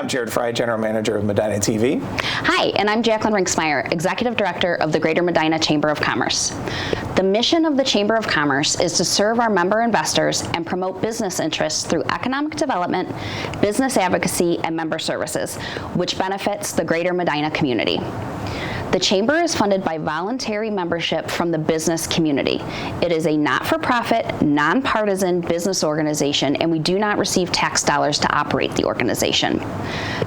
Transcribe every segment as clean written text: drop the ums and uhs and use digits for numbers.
I'm Jared Fry, General Manager of Medina TV. Hi, and I'm Jacqueline Rinksmeyer, Executive Director of the Greater Medina Chamber of Commerce. The mission of the Chamber of Commerce is to serve our member investors and promote business interests through economic development, business advocacy, and member services, which benefits the Greater Medina community. The Chamber is funded by voluntary membership from the business community. It is a not-for-profit, nonpartisan business organization, and we do not receive tax dollars to operate the organization.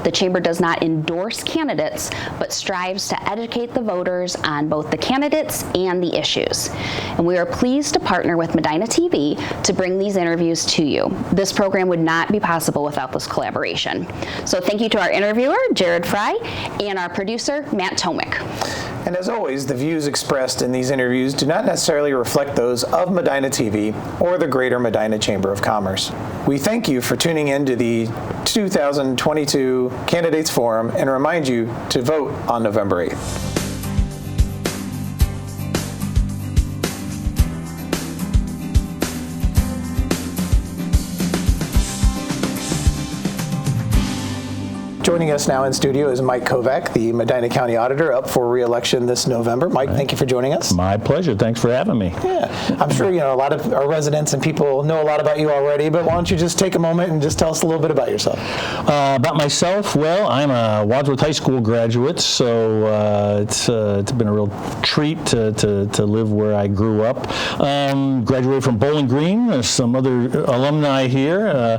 The Chamber does not endorse candidates, but strives to educate the voters on both the candidates and the issues. And we are pleased to partner with Medina TV to bring these interviews to you. This program would not be possible without this collaboration. So thank you to our interviewer, Jared Fry, and our producer, Matt Tomick. And as always, the views expressed in these interviews do not necessarily reflect those of Medina TV or the Greater Medina Chamber of Commerce. We thank you for tuning in to the 2022 Candidates Forum and remind you to vote on November 8th. Joining us now in studio is Mike Kovack, the Medina County Auditor, up for re-election this November. Mike, thank you for joining us. My pleasure. Thanks for having me. Yeah, I'm sure a lot of our residents and people know a lot about you already, but why don't you just take a moment and just tell us a little bit about yourself? About myself, well, I'm a Wadsworth High School graduate, so it's been a real treat to live where I grew up. Graduated from Bowling Green. There's some other alumni here.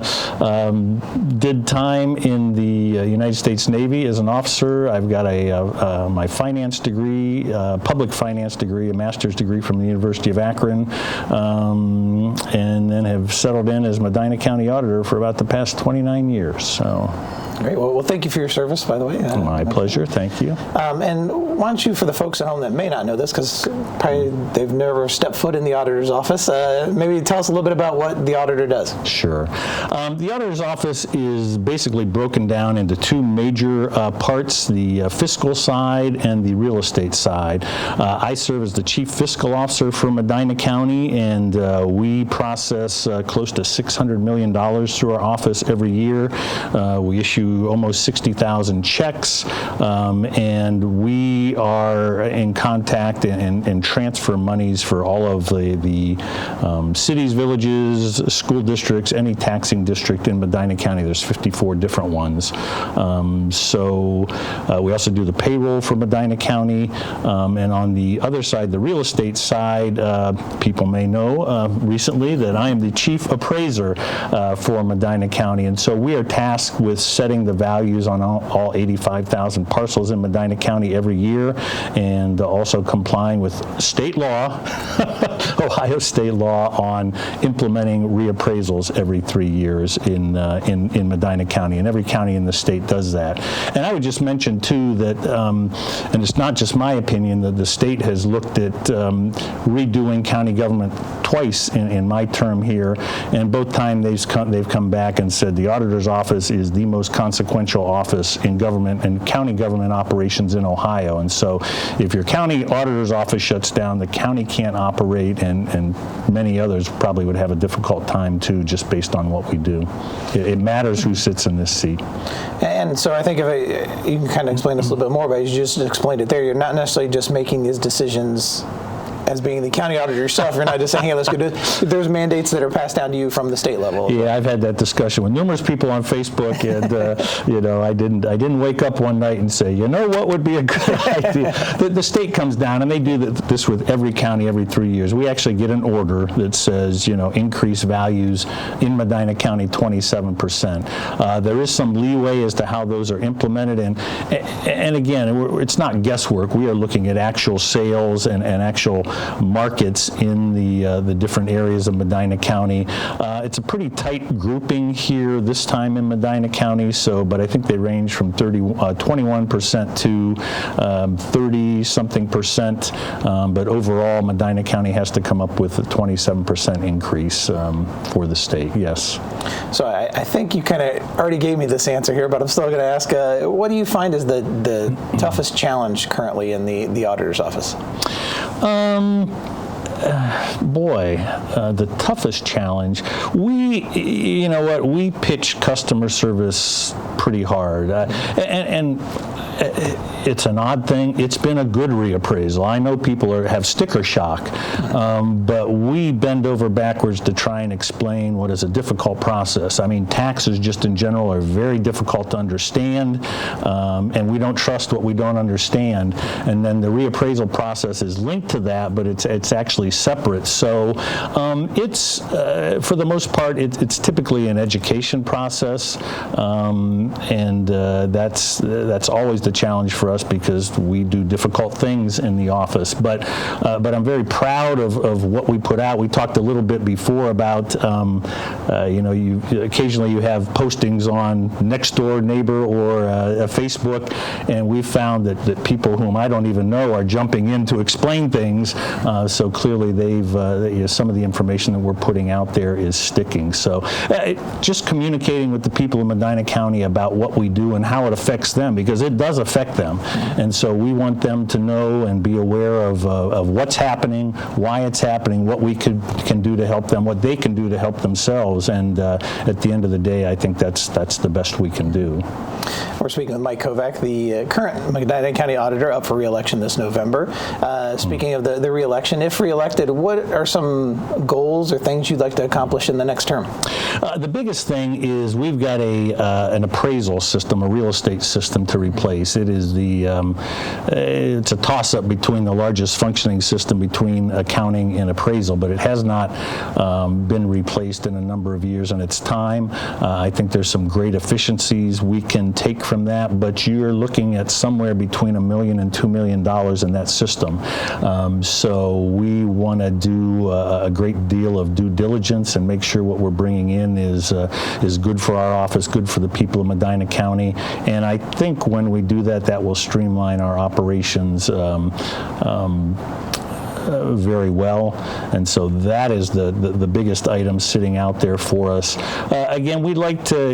Did time in the United States Navy as an officer. I've got my finance degree, public finance degree, a master's degree from the University of Akron, and then have settled in as Medina County Auditor for about the past 29 years. So. Great. Well, thank you for your service, by the way. My pleasure. Thank you. And why don't you, for the folks at home that may not know this, because probably they've never stepped foot in the auditor's office, maybe tell us a little bit about what the auditor does. Sure. The auditor's office is basically broken down into two major parts, the fiscal side and the real estate side. I serve as the Chief Fiscal Officer for Medina County, and we process close to $600 million through our office every year. We issue almost 60,000 checks, and we are in contact and transfer monies for all of the cities, villages, school districts, any taxing district in Medina County. There's 54 different ones. So we also do the payroll for Medina County, and on the other side, the real estate side, people may know recently that I am the Chief Appraiser for Medina County, and so we are tasked with setting the values on all 85,000 parcels in Medina County every year, and also complying with state law, Ohio state law, on implementing reappraisals every 3 years in Medina County, and every county in the state does that. And I would just mention too that, and it's not just my opinion, that the state has looked at redoing county government twice in my term here, and both times they've come back and said the auditor's office is the most consequential office in government and county government operations in Ohio. And so if your county auditor's office shuts down, the county can't operate, and many others probably would have a difficult time too, just based on what we do. It matters who sits in this seat. And so I think you can kind of explain this a little bit more, but you just explained it there. You're not necessarily just making these decisions as being the county auditor yourself. You're not just saying, hey, let's go do it. There's mandates that are passed down to you from the state level. Yeah, I've had that discussion with numerous people on Facebook, and I didn't wake up one night and say, what would be a good idea. The state comes down, and they do this with every county every 3 years. We actually get an order that says, increase values in Medina County 27%. There is some leeway as to how those are implemented, and again, it's not guesswork. We are looking at actual sales and actual markets in the different areas of Medina County. It's a pretty tight grouping here this time in Medina County, but I think they range from 21% to 30-something percent, but overall Medina County has to come up with a 27% increase for the state, yes. So I think you kind of already gave me this answer here, but I'm still going to ask, what do you find is the toughest challenge currently in the auditor's office? The toughest challenge, we pitch customer service pretty hard. And it's an odd thing. It's been a good reappraisal. I know people have sticker shock, but we bend over backwards to try and explain what is a difficult process. I mean, taxes just in general are very difficult to understand, and we don't trust what we don't understand. And then the reappraisal process is linked to that, but it's actually separate. So it's, for the most part, it's typically an education process, and that's always the challenge for us because we do difficult things in the office. But I'm very proud of what we put out. We talked a little bit before about, occasionally you have postings on Nextdoor Neighbor or Facebook, and we've found that people whom I don't even know are jumping in to explain things. So clearly some of the information that we're putting out there is sticking. So just communicating with the people in Medina County about what we do and how it affects them, because it does affect them. And so we want them to know and be aware of what's happening, why it's happening, what we can do to help them, what they can do to help themselves. And at the end of the day, I think that's the best we can do. We're speaking with Mike Kovack, the current Medina County Auditor, up for re-election this November. Speaking of the re-election, if re-elected, what are some goals or things you'd like to accomplish in the next term? The biggest thing is we've got an appraisal system, a real estate system to replace. It is it's a toss-up between the largest functioning system between accounting and appraisal, but it has not been replaced in a number of years, and it's time. I think there's some great efficiencies we can take from that, but you're looking at somewhere between $1 million and $2 million in that system. So we want to do a great deal of due diligence and make sure what we're bringing in is good for our office, good for the people of Medina County. And I think when we do that, that will streamline our operations very well, and so that is the biggest item sitting out there for us. Again, we'd like to,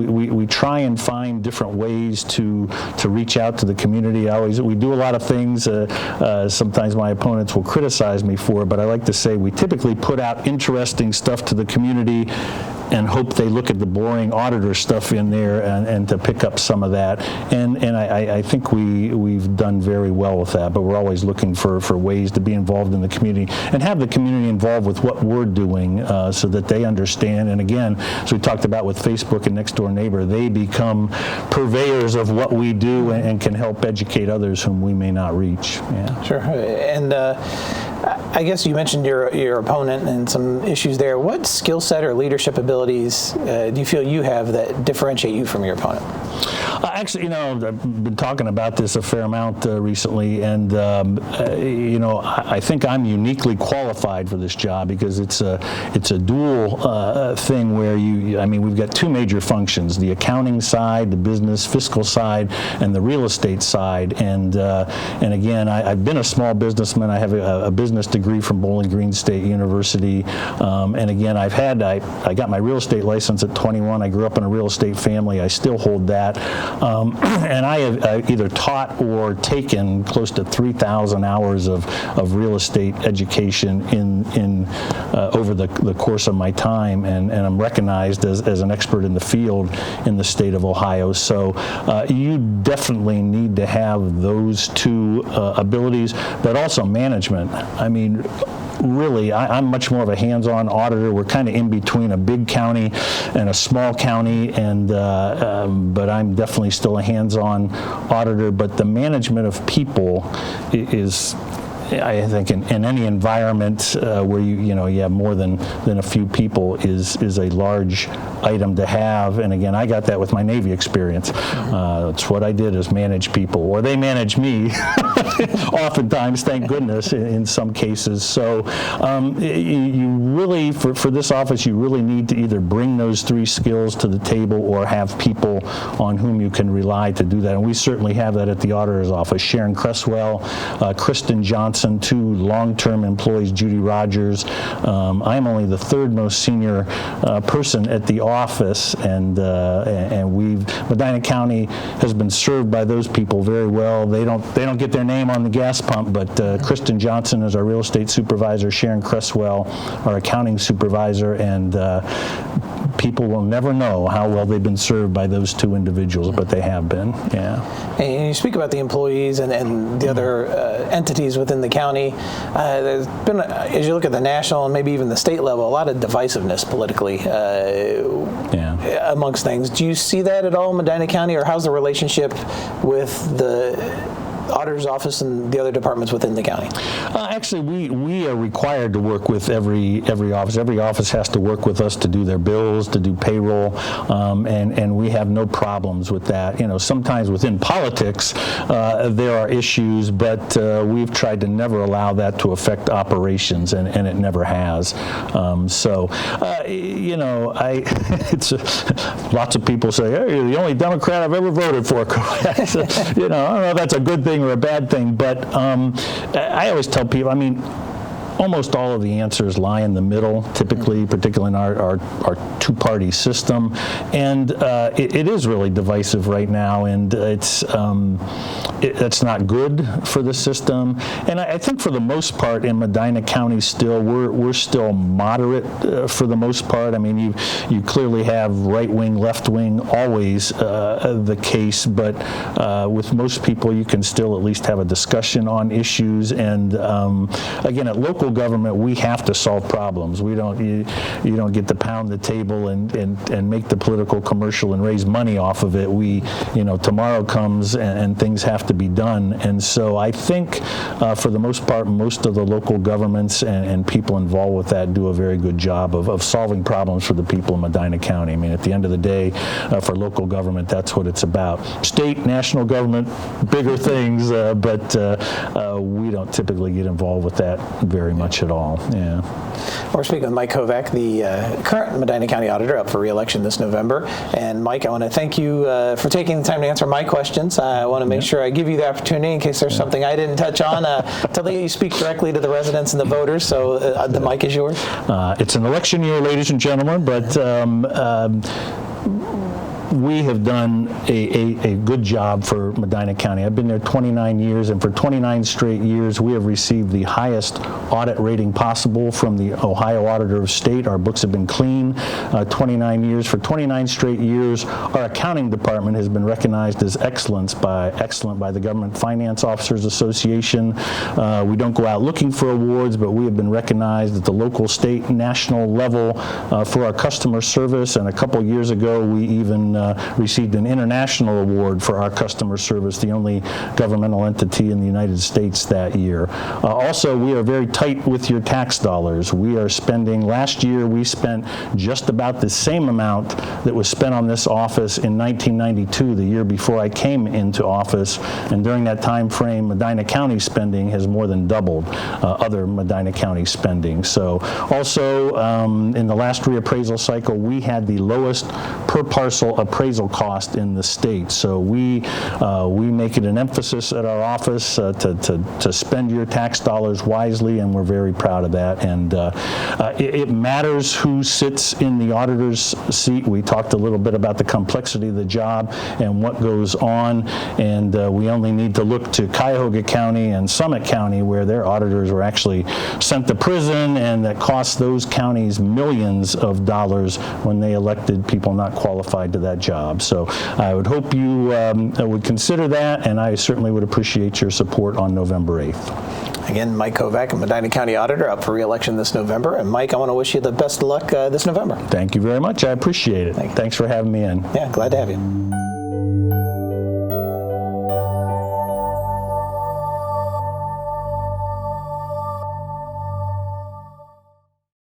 we try and find different ways to reach out to the community. We do a lot of things. Sometimes my opponents will criticize me for it, but I like to say we typically put out interesting stuff to the community and hope they look at the boring auditor stuff in there and to pick up some of that. And I think we've done very well with that, but we're always looking for ways to be involved in the community and have the community involved with what we're doing so that they understand. And again, as we talked about with Facebook and Nextdoor Neighbor, they become purveyors of what we do and can help educate others whom we may not reach. Yeah. Sure. And I guess you mentioned your opponent and some issues there. What skill set or leadership abilities do you feel you have that differentiate you from your opponent? Actually, I've been talking about this a fair amount recently, and I think I'm uniquely qualified for this job because it's a dual thing where we've got two major functions: the accounting side, the business fiscal side, and the real estate side. And again, I've been a small businessman. I have a business degree from Bowling Green State University, and again, I got my real estate license at 21. I grew up in a real estate family. I still hold that. And I have either taught or taken close to 3,000 hours of real estate education in over the course of my time, and I'm recognized as an expert in the field in the state of Ohio. So you definitely need to have those two abilities, but also management. I mean, really, I'm much more of a hands-on auditor. We're kind of in between a big county and a small county, and but I'm definitely still a hands-on auditor. But the management of people is, I think, in any environment where you have more than a few people is a large item to have. And again, I got that with my Navy experience. That's what I did, is manage people, or they manage me. Oftentimes, thank goodness, in some cases. So you really, for this office, you really need to either bring those three skills to the table or have people on whom you can rely to do that. And we certainly have that at the auditor's office. Sharon Cresswell, Kristen Johnson, Johnson, 2 long-term employees, Judy Rogers. I'm only the 3rd most senior person at the office, and Medina County has been served by those people very well. They don't get their name on the gas pump, but Kristen Johnson is our real estate supervisor, Sharon Cresswell, our accounting supervisor, and people will never know how well they've been served by those 2 individuals, but they have been, yeah. And you speak about the employees and the other entities within the county. There's been, as you look at the national and maybe even the state level, a lot of divisiveness politically amongst things. Do you see that at all in Medina County, or how's the relationship with the Auditor's office and the other departments within the county? Actually, we are required to work with every office. Every office has to work with us to do their bills, to do payroll, and we have no problems with that. You know, sometimes within politics there are issues, but we've tried to never allow that to affect operations, and it never has. You know, it's lots of people say, "Hey, you're the only Democrat I've ever voted for." You know, I don't know if that's a good thing or a bad thing, but I always tell people, I mean, almost all of the answers lie in the middle, typically, particularly in our two-party system, and it is really divisive right now, and it's not good for the system. And I think for the most part in Medina County still, we're still moderate for the most part. I mean, you clearly have right-wing, left-wing, always the case, but with most people you can still at least have a discussion on issues, and again, at local government, we have to solve problems. You don't get to pound the table and make the political commercial and raise money off of it. Tomorrow comes and things have to be done. And so I think for the most part, most of the local governments and people involved with that do a very good job of solving problems for the people in Medina County. I mean, at the end of the day, for local government, that's what it's about. State, national government, bigger things, but we don't typically get involved with that very much at all. Yeah. We're speaking with Mike Kovack, the current Medina County Auditor, up for re-election this November. And Mike, I want to thank you for taking the time to answer my questions. I want to make sure I give you the opportunity, in case there's something I didn't touch on, to let you speak directly to the residents and the voters. So the mic is yours. It's an election year, ladies and gentlemen, but we have done a good job for Medina County. I've been there 29 years, and for 29 straight years, we have received the highest audit rating possible from the Ohio Auditor of State. Our books have been clean 29 years. For 29 straight years, our accounting department has been recognized as excellent by the Government Finance Officers Association. We don't go out looking for awards, but we have been recognized at the local, state, and national level for our customer service, and a couple years ago, we even received an international award for our customer service, the only governmental entity in the United States that year. Also, we are very tight with your tax dollars. We are spending, last year we spent just about the same amount that was spent on this office in 1992, the year before I came into office, and during that time frame, Medina County spending has more than doubled other Medina County spending. So also, in the last reappraisal cycle, we had the lowest per parcel appraisal cost in the state. So we make it an emphasis at our office to spend your tax dollars wisely, and we're very proud of that. And it matters who sits in the auditor's seat. We talked a little bit about the complexity of the job and what goes on, and we only need to look to Cuyahoga County and Summit County, where their auditors were actually sent to prison, and that cost those counties millions of dollars when they elected people not qualified to that job. So I would hope you would consider that, and I certainly would appreciate your support on November 8th. Again, Mike Kovack, Medina County Auditor, up for re-election this November. And Mike, I want to wish you the best of luck this November. Thank you very much. I appreciate it. Thanks for having me in. Yeah, glad to have you.